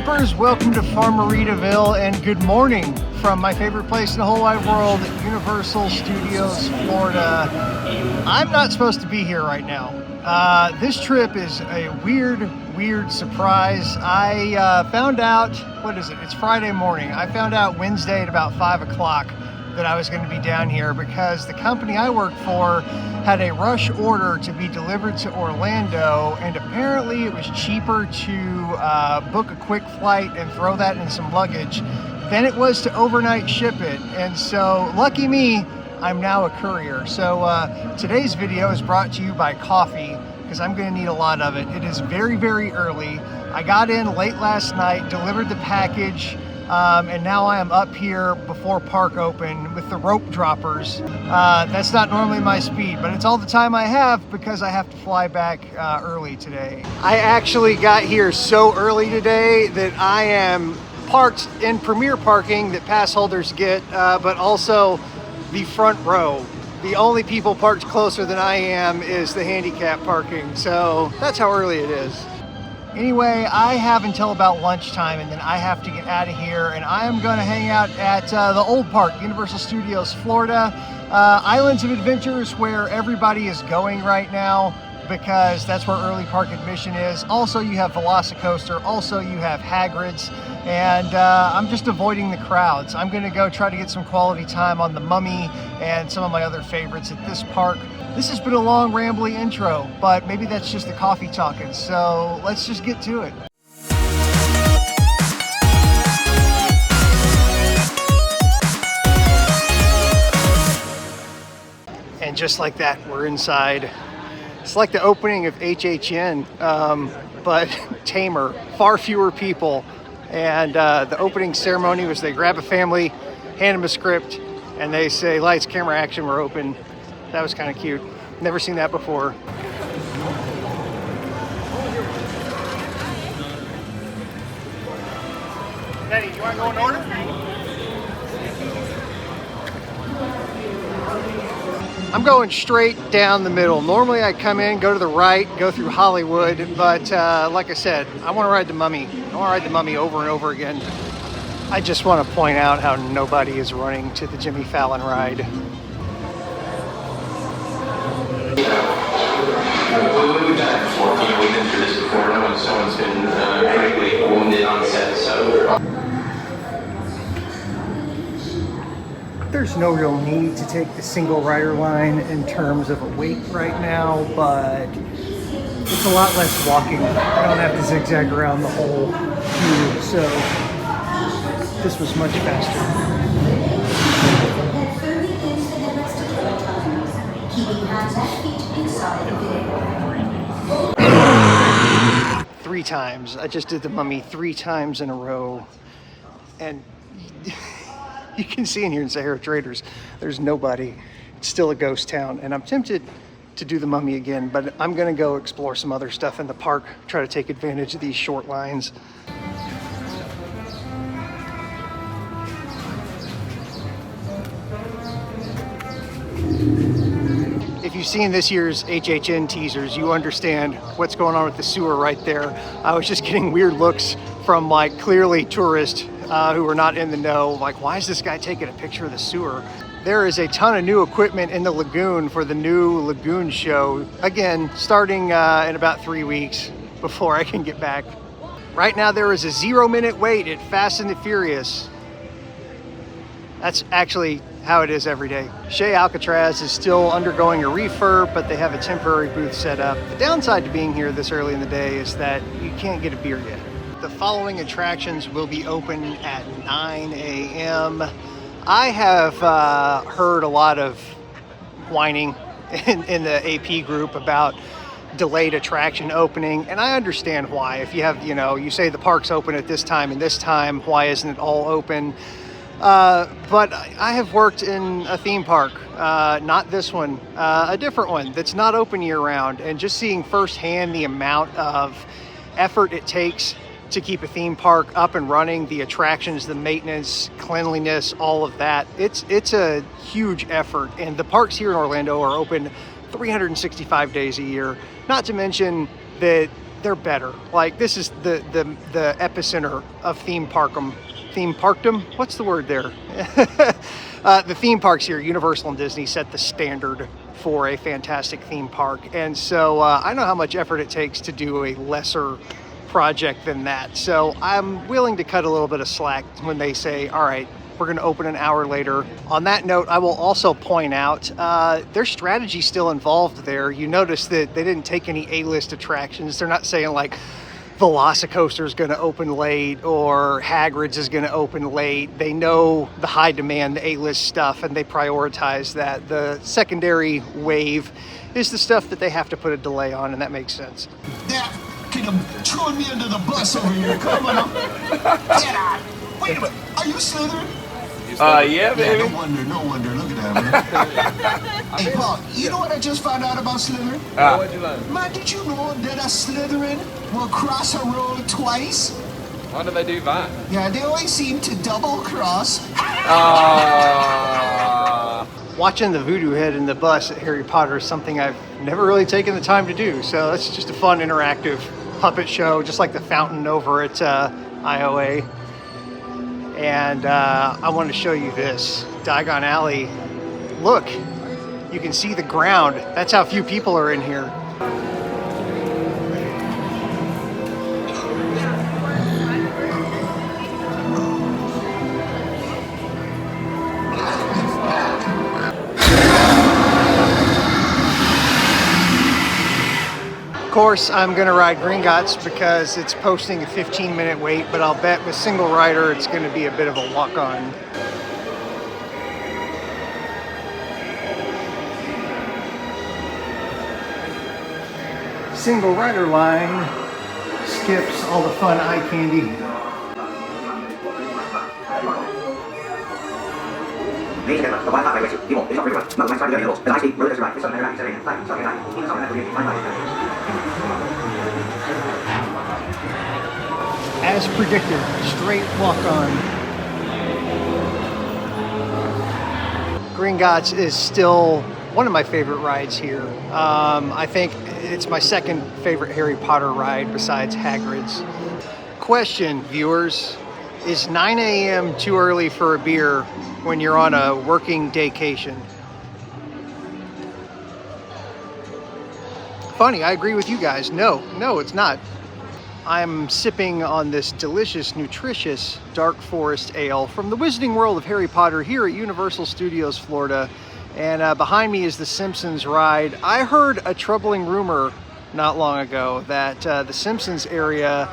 campers, welcome to Farmeritaville and good morning from my favorite place in the whole wide world, Universal Studios, Florida. I'm not supposed to be here right now. This trip is a weird surprise. I found out, it's Friday morning. I found out Wednesday at about 5 o'clock that I was going to be down here because the company I work for had a rush order to be delivered to Orlando, and apparently it was cheaper to book a quick flight and throw that in some luggage than it was to overnight ship it. And so lucky me, I'm now a courier. So today's video is brought to you by coffee because I'm going to need a lot of it. It is very early. I got in late last night, delivered the package, and now I am up here before park open with the rope droppers. That's not normally my speed, but it's all the time I have because I have to fly back early today. I actually got here so early today that I am parked in premier parking that pass holders get, but also the front row. The only people parked closer than I am is the handicap parking, so that's how early it is. Anyway, I have until about lunchtime and then I have to get out of here, and I am going to hang out at the old park, Universal Studios, Florida. Islands of Adventures, where everybody is going right now because that's where early park admission is. Also, you have Velocicoaster. Also, you have Hagrid's. And I'm just avoiding the crowds. I'm going to go try to get some quality time on the Mummy and some of my other favorites at this park. This has been a long, rambly intro, but maybe that's just the coffee talking. So let's just get to it. And just like that, we're inside. It's like the opening of HHN, but tamer, far fewer people. And the opening ceremony was they grab a family, hand them a script, and they say, lights, camera, action, we're open. That was kind of cute. Never seen that before. Daddy, you want to go in order? I'm going straight down the middle. Normally I come in, go to the right, go through Hollywood, but like I said, I want to ride the Mummy. I want to ride the Mummy over and over again. I just want to point out how nobody is running to the Jimmy Fallon ride. We've done it before. We've been through this before. Someone's been critically wounded on set, so. There's no real need to take the single rider line in terms of a weight right now, but it's a lot less walking. I don't have to zigzag around the whole queue, so this was much faster. Three times. I just did the Mummy 3 times in a row, and you can see in here in Sahara Traders, there's nobody. It's still a ghost town, and I'm tempted to do the Mummy again, but I'm gonna go explore some other stuff in the park, try to take advantage of these short lines. If you've seen this year's HHN teasers, you understand what's going on with the sewer right there. I was just getting weird looks from like clearly tourists who are not in the know, like, why is this guy taking a picture of the sewer? There is a ton of new equipment in the lagoon for the new lagoon show. Again, starting in about 3 weeks before I can get back. Right now there is a 0-minute wait at Fast and the Furious. That's actually how it is every day. Shea Alcatraz is still undergoing a refurb, but they have a temporary booth set up. The downside to being here this early in the day is that you can't get a beer yet. The following attractions will be open at 9 a.m. I have heard a lot of whining in the AP group about delayed attraction opening, and I understand why. If you have, you say the park's open at this time and this time, why isn't it all open? But I have worked in a theme park, not this one, a different one that's not open year round, and just seeing firsthand the amount of effort it takes to keep a theme park up and running, the attractions, the maintenance, cleanliness, all of that. It's a huge effort, and the parks here in Orlando are open 365 days a year, not to mention that they're better. Like, this is the epicenter of theme parkdom. What's the word there? The theme parks here, Universal and Disney, set the standard for a fantastic theme park. And so I know how much effort it takes to do a lesser project than that. So I'm willing to cut a little bit of slack when they say, all right, we're going to open an hour later. On that note, I will also point out there's strategy still involved there. You notice that they didn't take any A-list attractions. They're not saying like Velocicoaster is going to open late or Hagrid's is going to open late. They know the high demand, the A-list stuff, and they prioritize that. The secondary wave is the stuff that they have to put a delay on, and that makes sense. Yeah, kind of throwing me under the bus over here. Come on. Get out. Wait a minute. Are you Slytherin? Yeah, baby. No wonder. Look at that, man. Hey, Paul, you know what I just found out about Slytherin? What'd you learn? Man, did you know that a Slytherin will cross a road twice? Why do they do that? Yeah, they always seem to double cross. Watching the voodoo head in the bus at Harry Potter is something I've never really taken the time to do. So it's just a fun, interactive puppet show, just like the fountain over at IOA. And I want to show you this. Diagon Alley. Look, you can see the ground. That's how few people are in here. Of course, I'm going to ride Gringotts because it's posting a 15-minute wait, but I'll bet with single rider it's going to be a bit of a walk-on. Single rider line skips all the fun eye candy. As predicted, straight walk-on. Gringotts is still one of my favorite rides here. I think it's my second favorite Harry Potter ride besides Hagrid's. Question, viewers, is 9 a.m. too early for a beer when you're on a working daycation? Funny, I agree with you guys. No, it's not. I'm sipping on this delicious, nutritious Dark Forest Ale from the Wizarding World of Harry Potter here at Universal Studios, Florida. And behind me is the Simpsons ride. I heard a troubling rumor not long ago that the Simpsons area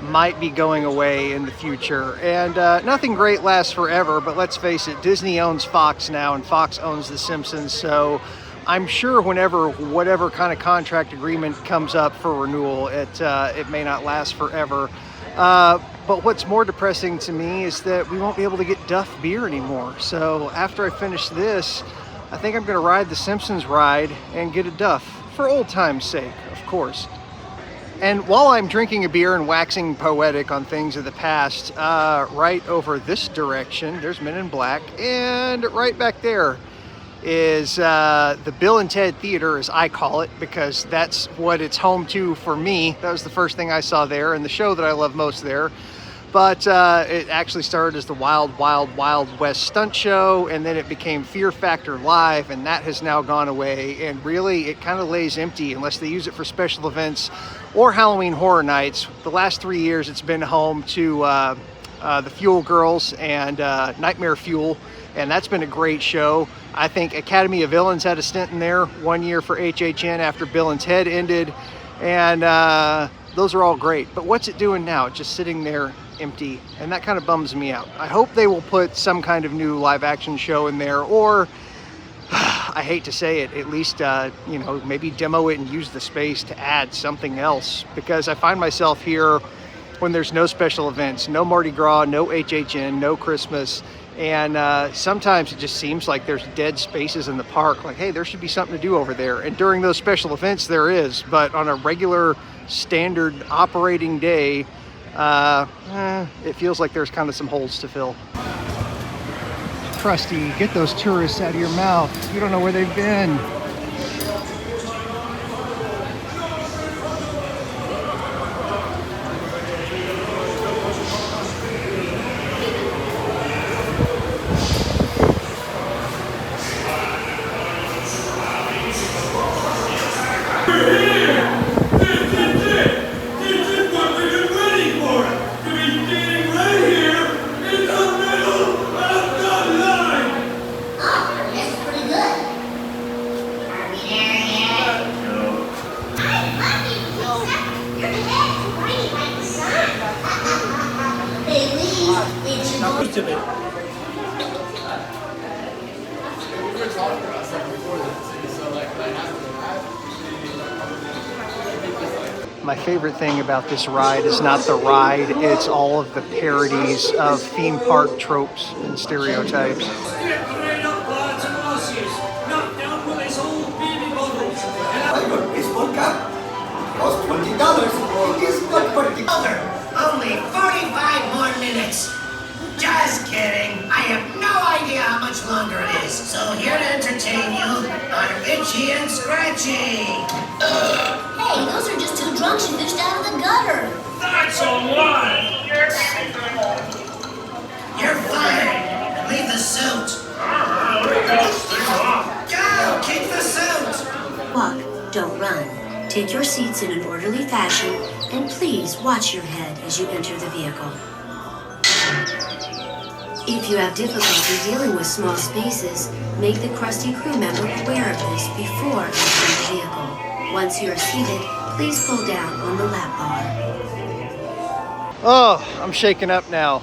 might be going away in the future. And nothing great lasts forever, but let's face it, Disney owns Fox now, and Fox owns the Simpsons. So I'm sure whenever whatever kind of contract agreement comes up for renewal, it may not last forever. But what's more depressing to me is that we won't be able to get Duff beer anymore. So after I finish this, I think I'm going to ride the Simpsons ride and get a Duff, for old time's sake, of course. And while I'm drinking a beer and waxing poetic on things of the past, right over this direction, there's Men in Black, and right back there is the Bill and Ted Theater, as I call it, because that's what it's home to for me. That was the first thing I saw there, and the show that I love most there. But it actually started as the Wild, Wild, Wild West stunt show, and then it became Fear Factor Live, and that has now gone away. And really, it kind of lays empty unless they use it for special events or Halloween Horror Nights. The last 3 years, it's been home to the Fuel Girls and Nightmare Fuel, and that's been a great show. I think Academy of Villains had a stint in there 1 year for HHN after Bill and Ted ended, and those are all great. But what's it doing now? It's just sitting there empty, and that kind of bums me out. I hope they will put some kind of new live action show in there, or I hate to say it, at least maybe demo it and use the space to add something else, because I find myself here when there's no special events, no Mardi Gras, no HHN, no Christmas, and sometimes it just seems like there's dead spaces in the park. Like, hey, there should be something to do over there. And during those special events, there is. But on a regular, standard operating day, it feels like there's kind of some holes to fill. Krusty, get those tourists out of your mouth. You don't know where they've been. of it. My favorite thing about this ride is not the ride, it's all of the parodies of theme park tropes and stereotypes. I got baseball cap. Cost $20. It is not particular. Only 45 more minutes. Just kidding. I have no idea how much longer it is. So here to entertain you are Itchy and Scratchy. Hey, those are just two drunks you fished out of the gutter. That's a lie. You're fired. Leave the suit. Go, kick the suit. Walk, don't run. Take your seats in an orderly fashion, and please watch your head as you enter the vehicle. If you have difficulty dealing with small spaces, make the crusty crew member aware of this before entering the vehicle. Once you are seated, please pull down on the lap bar. Oh, I'm shaking up now.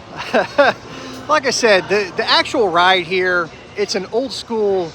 Like I said, the actual ride here, it's an old school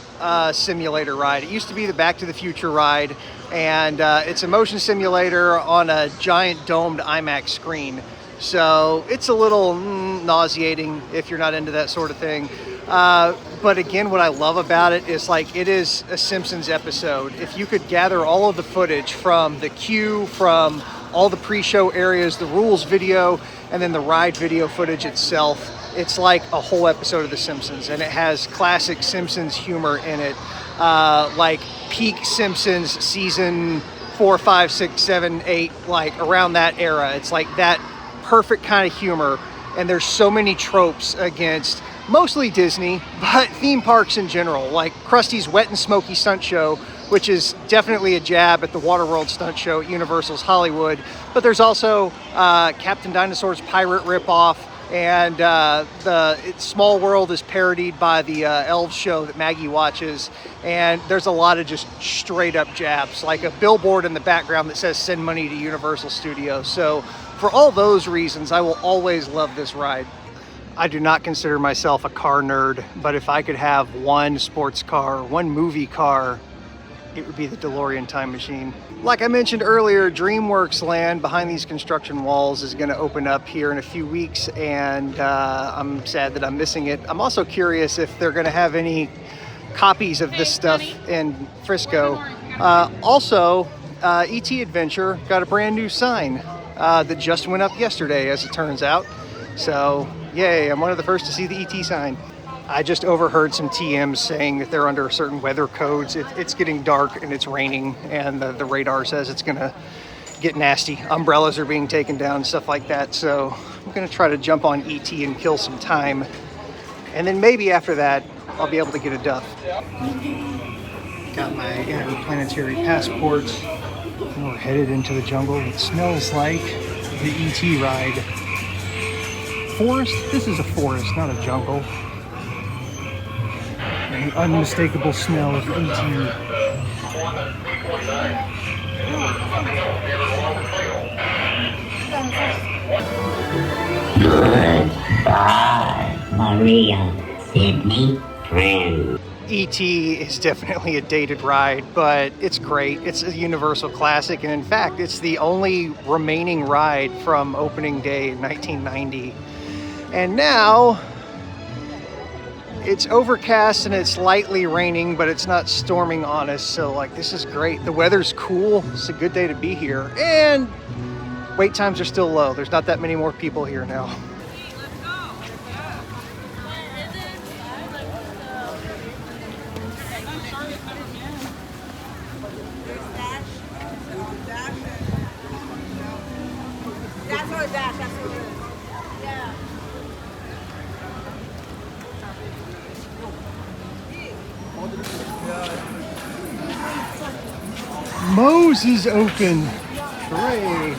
simulator ride. It used to be the Back to the Future ride, and it's a motion simulator on a giant domed IMAX screen. So it's a little nauseating if you're not into that sort of thing. But again, what I love about it is like it is a Simpsons episode. If you could gather all of the footage from the queue, from all the pre-show areas, the rules video, and then the ride video footage itself, it's like a whole episode of The Simpsons, and it has classic Simpsons humor in it, like peak Simpsons season 4, 5, 6, 7, 8, like around that era. It's like that perfect kind of humor, and there's so many tropes against mostly Disney, but theme parks in general, like Krusty's Wet and Smoky Stunt Show, which is definitely a jab at the Waterworld Stunt Show at Universal's Hollywood. But there's also Captain Dinosaur's pirate ripoff, and the Small World is parodied by the Elves show that Maggie watches, and there's a lot of just straight up jabs, like a billboard in the background that says send money to Universal Studios. So for all those reasons, I will always love this ride. I do not consider myself a car nerd, but if I could have one sports car, one movie car, it would be the DeLorean time machine. Like I mentioned earlier, DreamWorks Land behind these construction walls is going to open up here in a few weeks, and I'm sad that I'm missing it. I'm also curious if they're going to have any copies of this stuff in Frisco. Also, E.T. Adventure got a brand new sign that just went up yesterday, as it turns out. So, yay, I'm one of the first to see the ET sign. I just overheard some TMs saying that they're under certain weather codes. It's getting dark and it's raining, and the radar says it's gonna get nasty. Umbrellas are being taken down, stuff like that. So I'm gonna try to jump on ET and kill some time. And then maybe after that, I'll be able to get a duff. Got my interplanetary passport. And we're headed into the jungle. It smells like the ET ride. Forest? This is a forest, not a jungle. An unmistakable smell of ET. Goodbye, Maria, Sydney, friend. E.T. is definitely a dated ride, but it's great. It's a Universal classic, and in fact, it's the only remaining ride from opening day in 1990. And now, it's overcast and it's lightly raining, but it's not storming on us, so like this is great. The weather's cool, it's a good day to be here, and wait times are still low. There's not that many more people here now. Moe's is open. Hooray.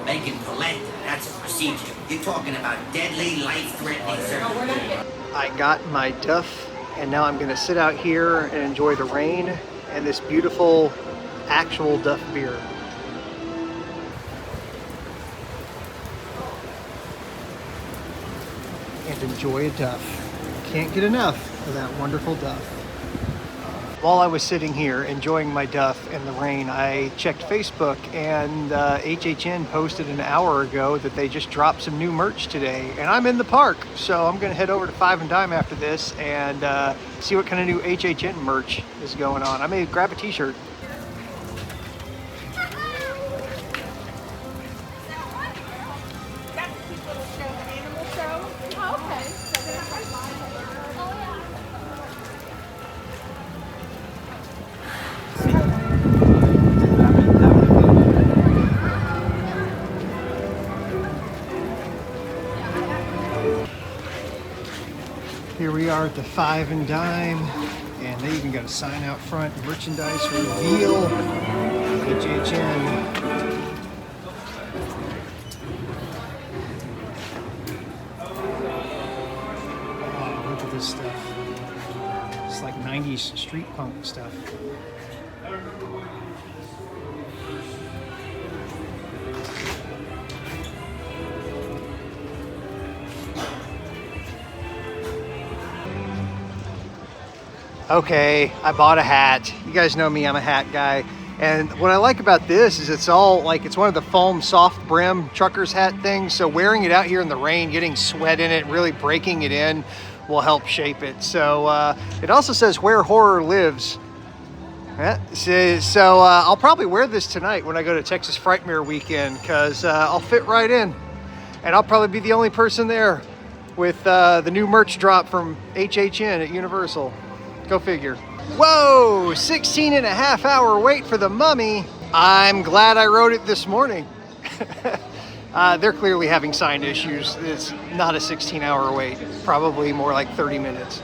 Making polenta, that's a procedure. You're talking about deadly, life-threatening surgery. I got my duff, and now I'm gonna sit out here and enjoy the rain and this beautiful actual duff beer. and enjoy a duff. Can't get enough of that wonderful duff. While I was sitting here enjoying my duff in the rain, I checked Facebook, and HHN posted an hour ago that they just dropped some new merch today, and I'm in the park, so I'm gonna head over to Five and Dime after this and see what kind of new HHN merch is going on. I may grab a t-shirt. Here we are at the Five and Dime, and they even got a sign out front, merchandise reveal, HHN. Oh, look at this stuff. It's like 90s street punk stuff. Okay, I bought a hat. You guys know me, I'm a hat guy. And what I like about this is it's all like, it's one of the foam soft brim trucker's hat things. So wearing it out here in the rain, getting sweat in it, really breaking it in will help shape it. So it also says where horror lives. Yeah, so I'll probably wear this tonight when I go to Texas Frightmare weekend, because I'll fit right in. And I'll probably be the only person there with the new merch drop from HHN at Universal. Go figure. Whoa, 16 and a half hour wait for the Mummy. I'm glad I wrote it this morning. They're clearly having sign issues. It's not a 16-hour wait, probably more like 30 minutes.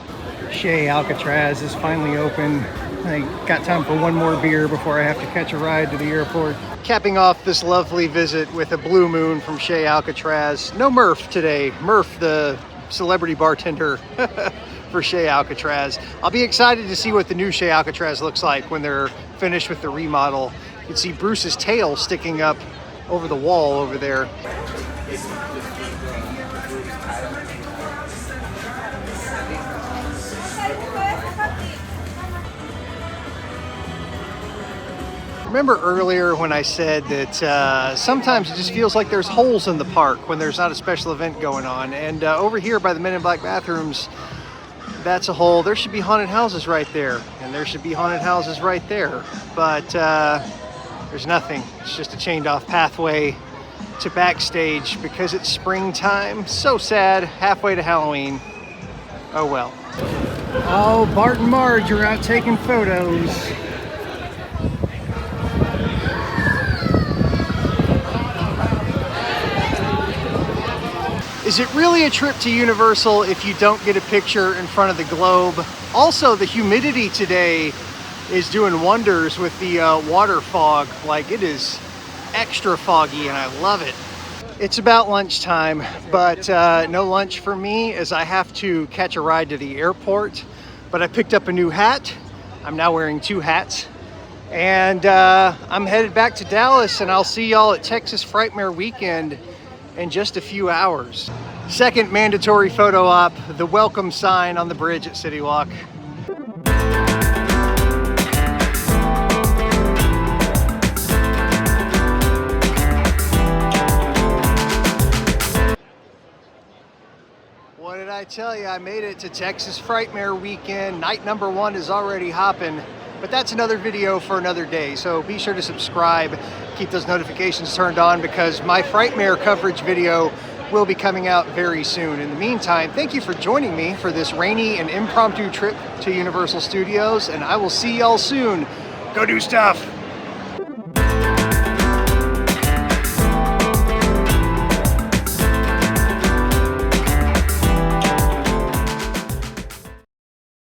Chez Alcatraz is finally open. I got time for one more beer before I have to catch a ride to the airport. Capping off this lovely visit with a blue moon from Chez Alcatraz. No Murph today. Murph, the celebrity bartender for Chez Alcatraz. I'll be excited to see what the new Chez Alcatraz looks like when they're finished with the remodel. You can see Bruce's tail sticking up over the wall over there. Remember earlier when I said that sometimes it just feels like there's holes in the park when there's not a special event going on, and over here by the Men in Black bathrooms, that's a hole. There should be haunted houses right there, and there should be haunted houses right there, but there's nothing. It's just a chained off pathway to backstage because it's springtime. So sad, halfway to Halloween. Oh well. Oh, Bart and Marge are out taking photos. Is it really a trip to Universal if you don't get a picture in front of the globe? Also, the humidity today is doing wonders with the water fog. Like, it is extra foggy and I love it. It's about lunchtime, but no lunch for me as I have to catch a ride to the airport. But I picked up a new hat. I'm now wearing two hats. And I'm headed back to Dallas, and I'll see y'all at Texas Frightmare weekend in just a few hours. Second mandatory photo op, the welcome sign on the bridge at City Walk. What did I tell you? I made it to Texas Frightmare weekend. Night number 1 is already hopping, but that's another video for another day. So be sure to subscribe, keep those notifications turned on, because my Frightmare coverage video will be coming out very soon. In the meantime, thank you for joining me for this rainy and impromptu trip to Universal Studios, and I will see y'all soon. Go do stuff.